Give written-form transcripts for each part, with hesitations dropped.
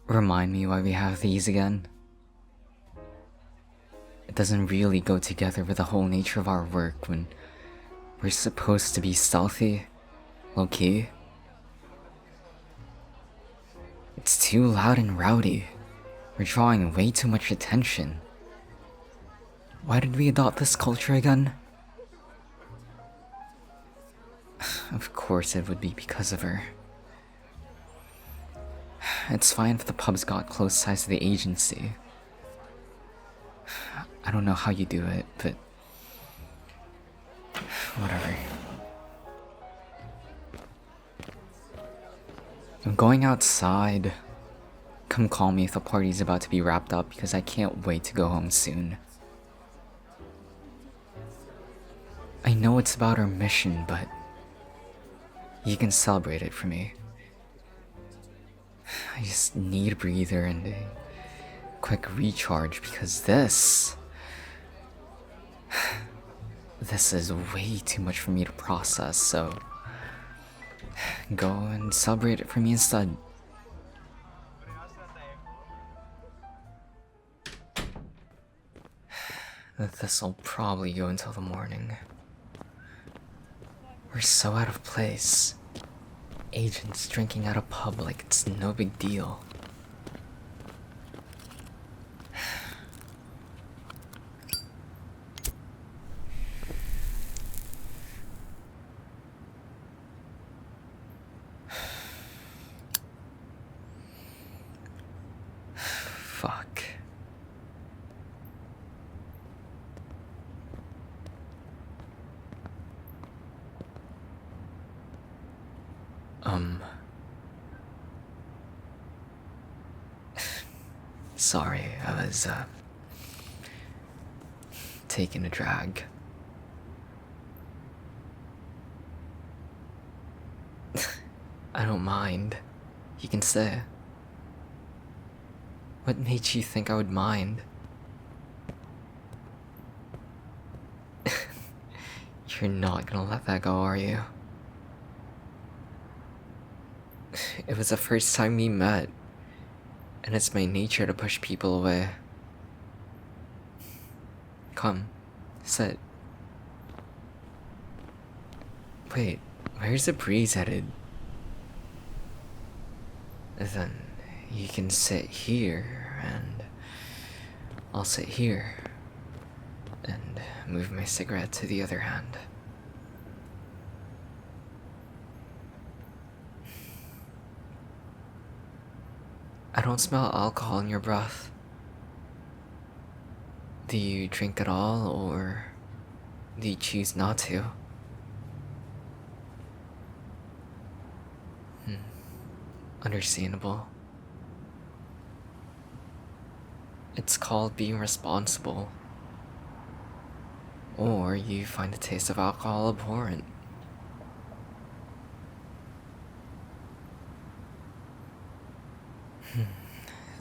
Remind me why we have these again? It doesn't really go together with the whole nature of our work when we're supposed to be stealthy, low-key. It's too loud and rowdy. We're drawing way too much attention. Why did we adopt this culture again? Of course it would be because of her. It's fine if the pubs got close ties to the agency. I don't know how you do it, but whatever. I'm going outside. Come call me if the party's about to be wrapped up because I can't wait to go home soon. I know it's about our mission, but you can celebrate it for me. I just need a breather and a quick recharge because this is way too much for me to process, so go and celebrate it for me instead. This'll probably go until the morning. We're so out of place. Agents drinking at a pub like it's no big deal. Fuck. Sorry, I was, taking a drag. I don't mind. You can stay. What made you think I would mind? You're not gonna let that go, are you? It was the first time we met, and it's my nature to push people away. Come, sit. Wait, where's the breeze headed? Then you can sit here, and I'll sit here, and move my cigarette to the other hand. I don't smell alcohol in your breath. Do you drink at all, or do you choose not to? Understandable. It's called being responsible. Or you find the taste of alcohol abhorrent.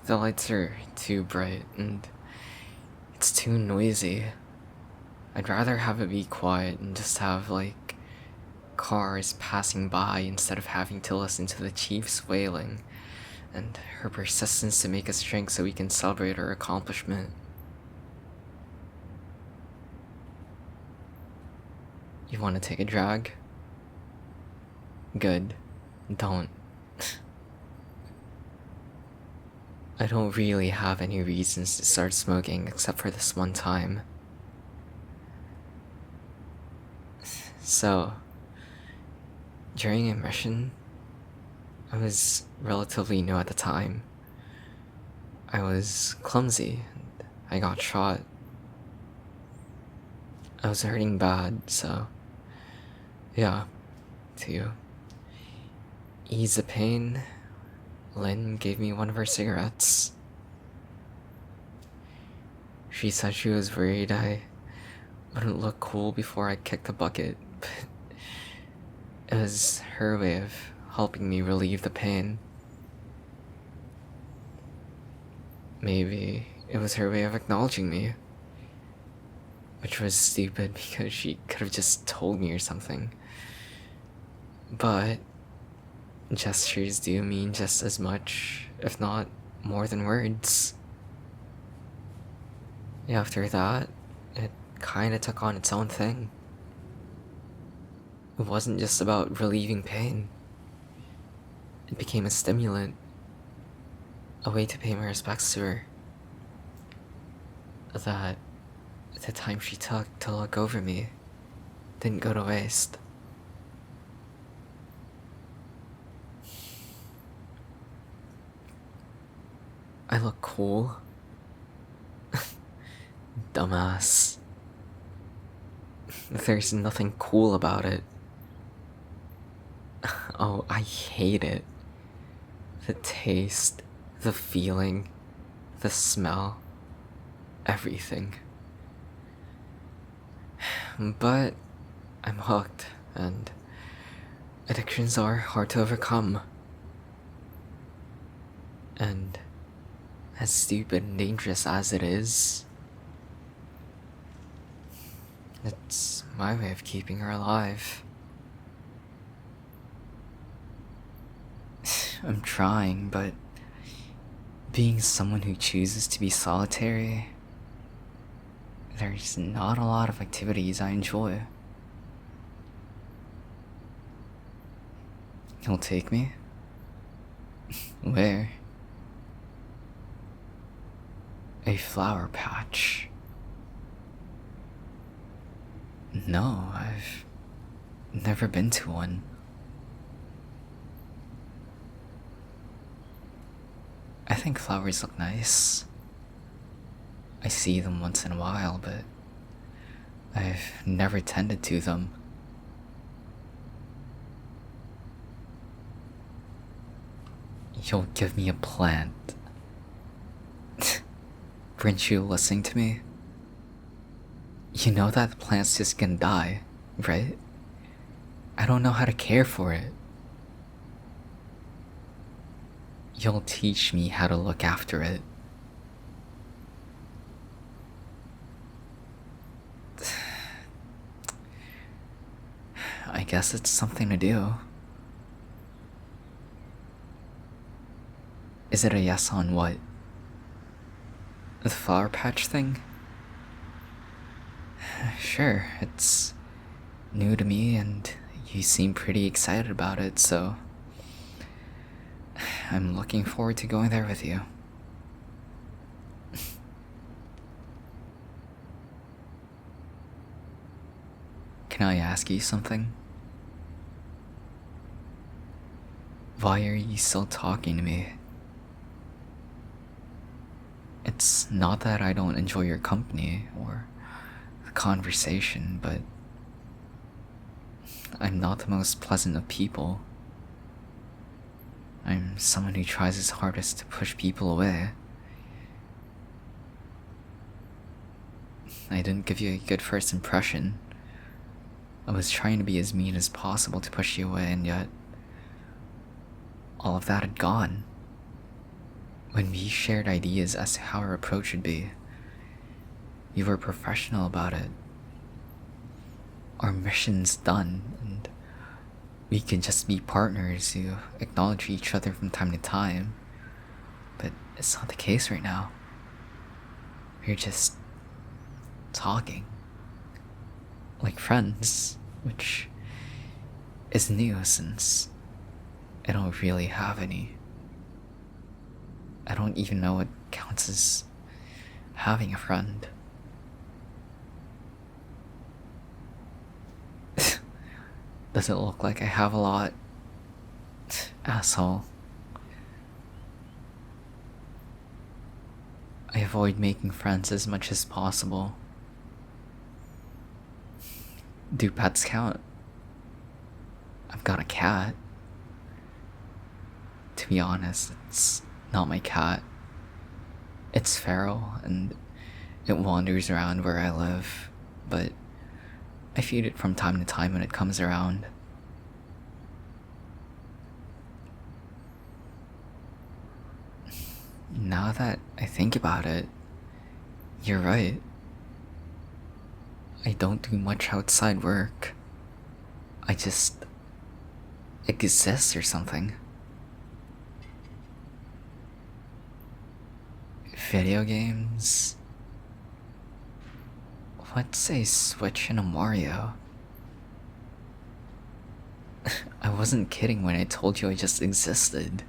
The lights are too bright and it's too noisy. I'd rather have it be quiet and just have, like, cars passing by instead of having to listen to the chief's wailing and her persistence to make us drink so we can celebrate her accomplishment. You want to take a drag? Good. Don't. I don't really have any reasons to start smoking except for this one time. So, during immersion, I was relatively new at the time. I was clumsy, and I got shot. I was hurting bad, so yeah, to ease the pain, Lynn gave me one of her cigarettes. She said she was worried I wouldn't look cool before I kicked the bucket, but it was her way of helping me relieve the pain. Maybe it was her way of acknowledging me. Which was stupid because she could have just told me or something. But gestures do mean just as much, if not more than words. After that, it kinda took on its own thing. It wasn't just about relieving pain. It became a stimulant, a way to pay my respects to her. That the time she took to look over me didn't go to waste. I look cool. Dumbass. There's nothing cool about it. Oh, I hate it. The taste, the feeling, the smell, everything. But I'm hooked, and addictions are hard to overcome. And as stupid and dangerous as it is, it's my way of keeping her alive. I'm trying, but being someone who chooses to be solitary, there's not a lot of activities I enjoy. You'll take me? Where? A flower patch. No, I've never been to one. I think flowers look nice. I see them once in a while, but I've never tended to them. You'll give me a plant. Weren't you listening to me? You know that the plant's just gonna die, right? I don't know how to care for it. You'll teach me how to look after it. I guess it's something to do. Is it a yes on what? The flower patch thing? Sure, it's new to me and you seem pretty excited about it, so I'm looking forward to going there with you. Can I ask you something? Why are you still talking to me? It's not that I don't enjoy your company or the conversation, but I'm not the most pleasant of people. I'm someone who tries his hardest to push people away. I didn't give you a good first impression. I was trying to be as mean as possible to push you away, and yet all of that had gone. When we shared ideas as to how our approach should be, you were professional about it. Our mission's done, and we can just be partners who acknowledge each other from time to time. But it's not the case right now. We're just talking. Like friends, which is new since I don't really have any. I don't even know what counts as having a friend. Does it look like I have a lot? Asshole. I avoid making friends as much as possible. Do pets count? I've got a cat. To be honest, it's not my cat. It's feral and it wanders around where I live, but I feed it from time to time when it comes around. Now that I think about it, you're right. I don't do much outside work. I just exist or something. Video games? What's a Switch and a Mario? I wasn't kidding when I told you I just existed.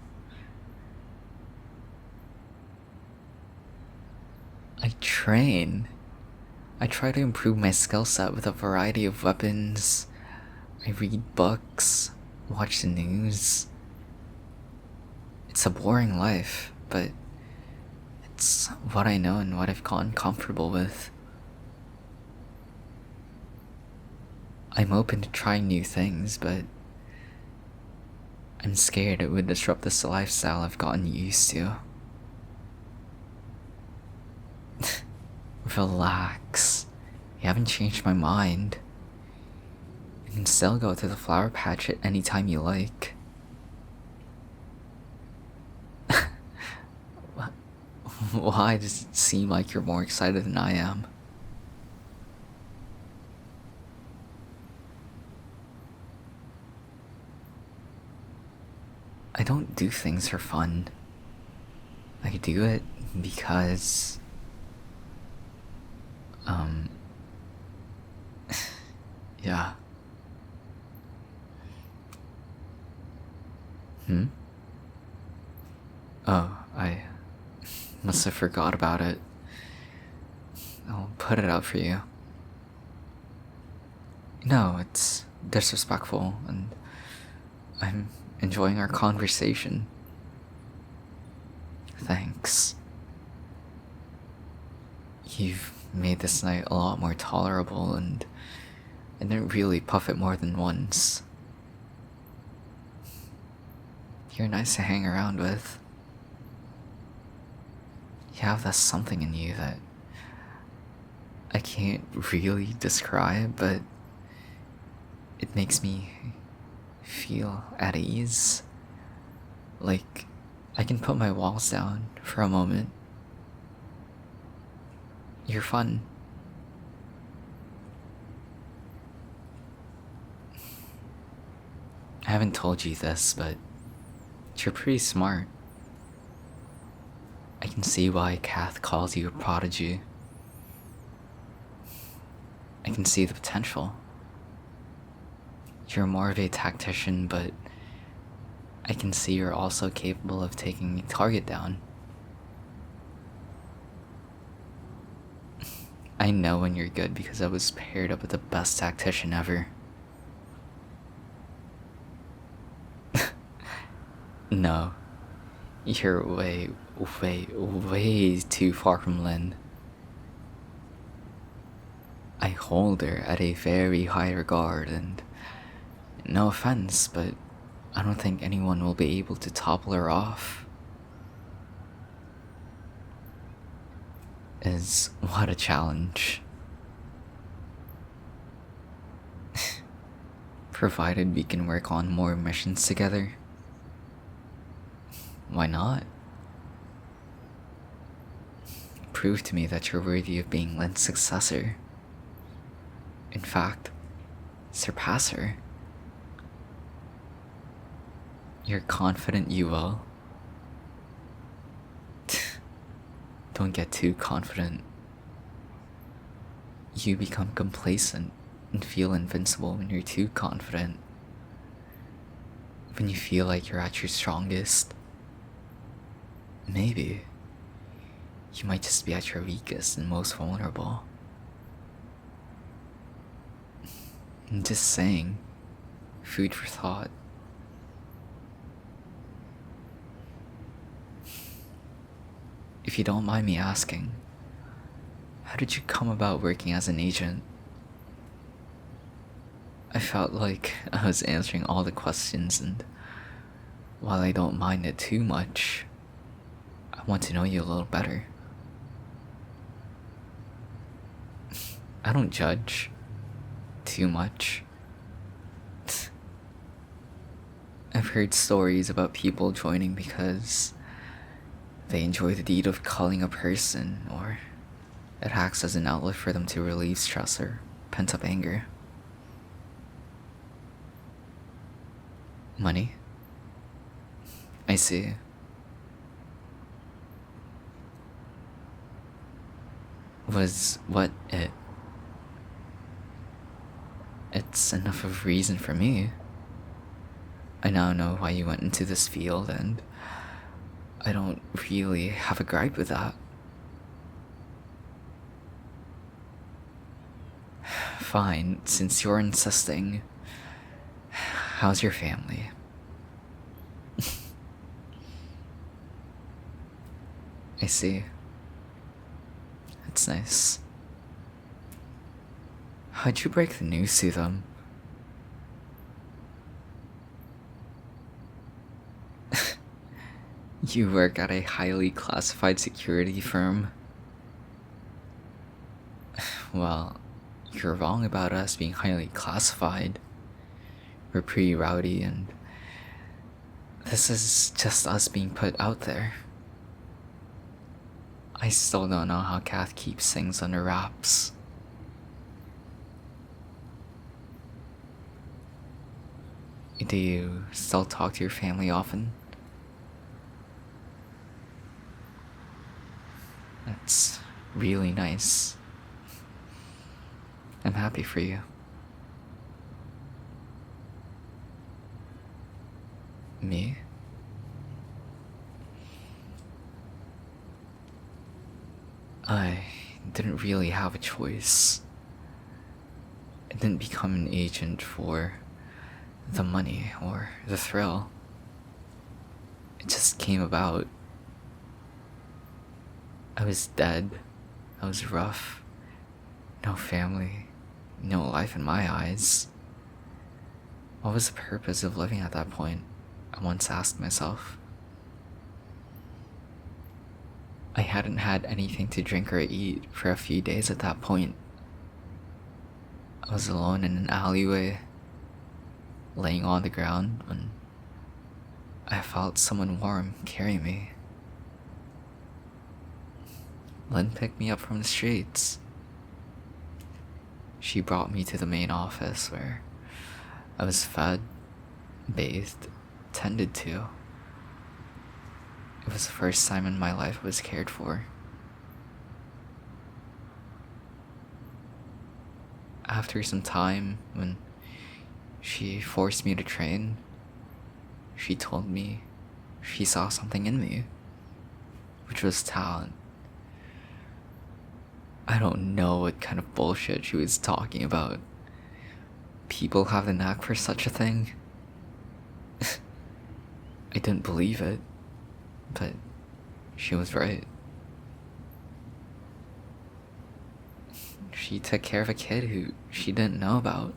I train. I try to improve my skill set with a variety of weapons. I read books, watch the news. It's a boring life, but it's what I know and what I've gotten comfortable with. I'm open to trying new things, but I'm scared it would disrupt this lifestyle I've gotten used to. Relax. You haven't changed my mind. You can still go to the flower patch at any time you like. Why does it seem like you're more excited than I am? I don't do things for fun. I do it because... yeah. Oh, I must have forgot about it. I'll put it out for you. No, it's disrespectful, and I'm enjoying our conversation. Thanks. You've made this night a lot more tolerable, and I didn't really puff it more than once. You're nice to hang around with. You have this something in you that I can't really describe, but it makes me feel at ease. Like I can put my walls down for a moment. You're fun. I haven't told you this, but you're pretty smart. I can see why Kath calls you a prodigy. I can see the potential. You're more of a tactician, but I can see you're also capable of taking a target down. I know when you're good because I was paired up with the best tactician ever. No, you're way too far from Lynn. I hold her at a very high regard, and no offense, but I don't think anyone will be able to topple her off. Is what a challenge. Provided we can work on more missions together. Why not? Prove to me that you're worthy of being Lynn's successor. In fact, surpass her. You're confident you will. Don't get too confident. You become complacent and feel invincible when you're too confident. When you feel like you're at your strongest, maybe you might just be at your weakest and most vulnerable. I'm just saying, food for thought. If you don't mind me asking, how did you come about working as an agent? I felt like I was answering all the questions, and while I don't mind it too much, I want to know you a little better. I don't judge too much. I've heard stories about people joining because they enjoy the deed of culling a person, or it acts as an outlet for them to relieve stress or pent up anger. Money? I see. Was what it. It's enough of reason for me. I now know why you went into this field, and I don't really have a gripe with that. Fine, since you're insisting. How's your family? I see. It's nice. How'd you break the news to them? You work at a highly classified security firm. Well, you're wrong about us being highly classified. We're pretty rowdy, and this is just us being put out there. I still don't know how Kath keeps things under wraps. Do you still talk to your family often? That's really nice. I'm happy for you. Me? I didn't really have a choice. I didn't become an agent for the money or the thrill. It just came about. I was dead. I was rough. No family. No life in my eyes. What was the purpose of living at that point? I once asked myself. I hadn't had anything to drink or eat for a few days at that point. I was alone in an alleyway, laying on the ground when I felt someone warm carry me. Lynn picked me up from the streets. She brought me to the main office where I was fed, bathed, tended to. It was the first time in my life I was cared for. After some time, when she forced me to train, she told me she saw something in me, which was talent. I don't know what kind of bullshit she was talking about. People have the knack for such a thing. I didn't believe it, but she was right. She took care of a kid who she didn't know about.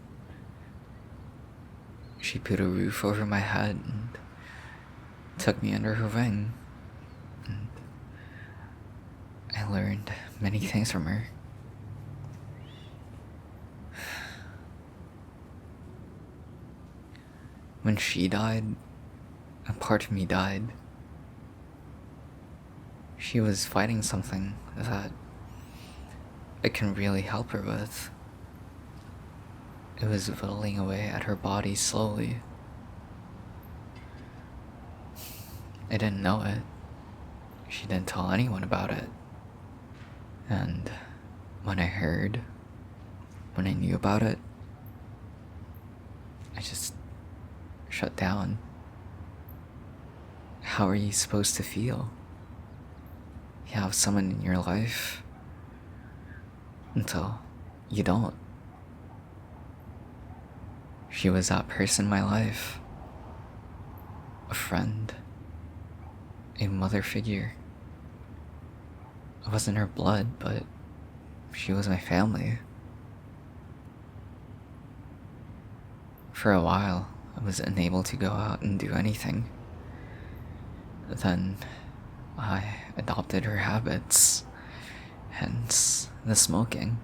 She put a roof over my head and took me under her wing. And I learned many things from her. When she died, a part of me died. She was fighting something that I can really help her with. It was whittling away at her body slowly. I didn't know it. She didn't tell anyone about it. And when I knew about it, I just shut down. How are you supposed to feel? You have someone in your life until you don't. She was that person in my life. A friend. A mother figure. I wasn't her blood, but she was my family. For a while, I was unable to go out and do anything. Then I adopted her habits, hence the smoking.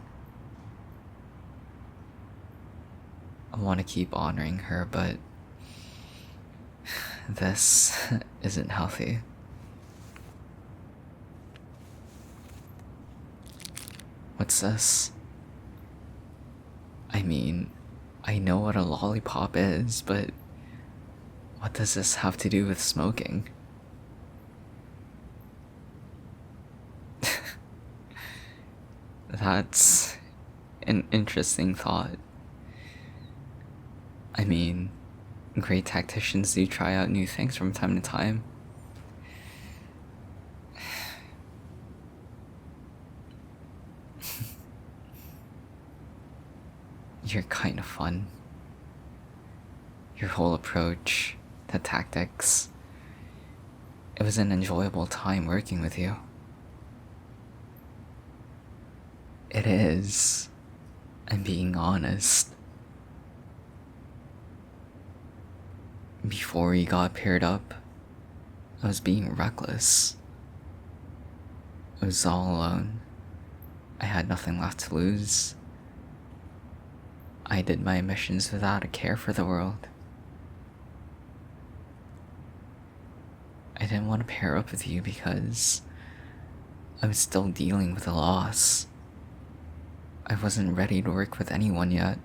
I want to keep honoring her, but this isn't healthy. What's this? I mean, I know what a lollipop is, but what does this have to do with smoking? That's an interesting thought. I mean, great tacticians do try out new things from time to time. You're kind of fun. Your whole approach, the tactics. It was an enjoyable time working with you. It is. I'm being honest. Before we got paired up, I was being reckless. I was all alone. I had nothing left to lose. I did my missions without a care for the world. I didn't want to pair up with you because I was still dealing with a loss. I wasn't ready to work with anyone yet.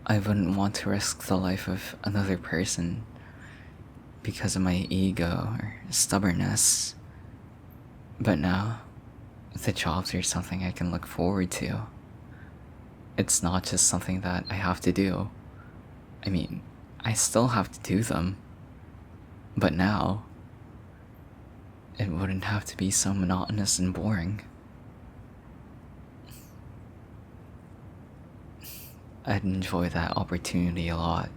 I wouldn't want to risk the life of another person because of my ego or stubbornness. But now, the jobs are something I can look forward to. It's not just something that I have to do. I mean, I still have to do them. But now, it wouldn't have to be so monotonous and boring. I'd enjoy that opportunity a lot.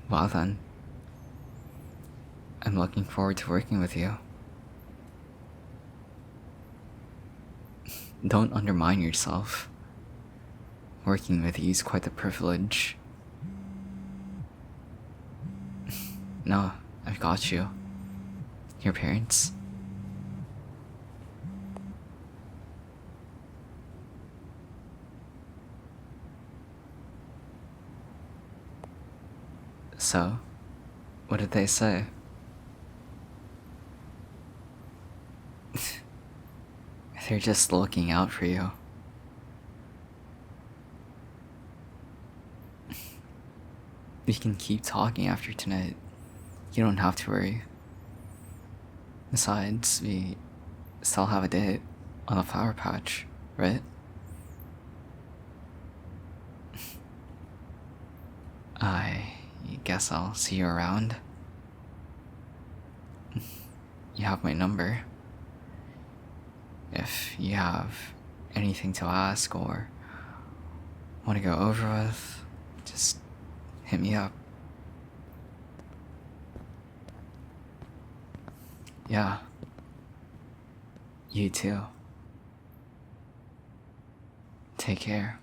Well then, I'm looking forward to working with you. Don't undermine yourself. Working with you is quite a privilege. No, I've got you. Your parents? So, what did they say? They're just looking out for you. We can keep talking after tonight. You don't have to worry. Besides, we still have a date on the flower patch, right? I guess I'll see you around. You have my number. If you have anything to ask or want to go over with, just hit me up. Yeah. You too. Take care.